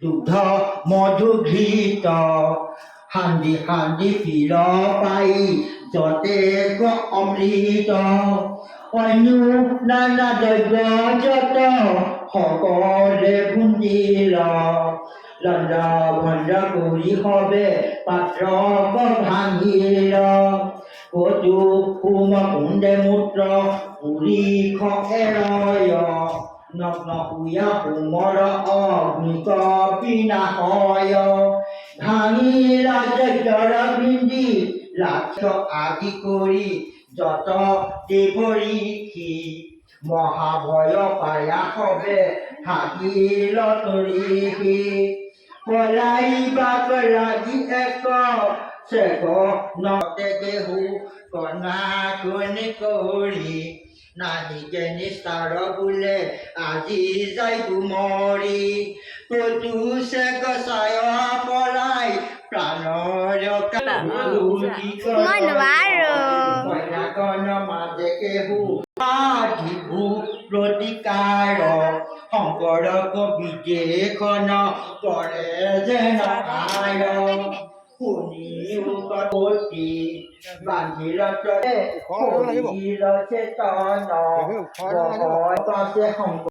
দুগ্ধ মধুঘৃত হান্দি হান্দি ফিৰ পাই যতে অমৃত অন্য নানা দ্ৰব্য যত সকলে বুন্দিৰ লণ্ডা ভণ্ডা কৰি হবে পাত্ৰ ভাঙিৰ কটু কুম কুণ্ডে মূত্ৰ পুৰি এৰয় নগ্ন শুয়া হোমৰ অগ্নিক বিনাশয় ভাঙি ৰাজৰ বিন্ধি লাক্ষ আদি কৰি যত দেৱৰীষি মহাভয় পায়া হবে থাকিল তৰিষি পলাইবাক লাগি এক চেক নতে দেহু কণা কণি কৰি নাহিকে নিস্তাৰ বোলে আজি যাই মৰি কতু চেক চায় পলাই প্ৰাণৰ কন্যাকন মাজে কেহু আধিভু প্ৰতিকাৰ শংকৰক বিদেশন কৰে যেন আয় শুনি কটি বান্ধিল চেতন শংকৰ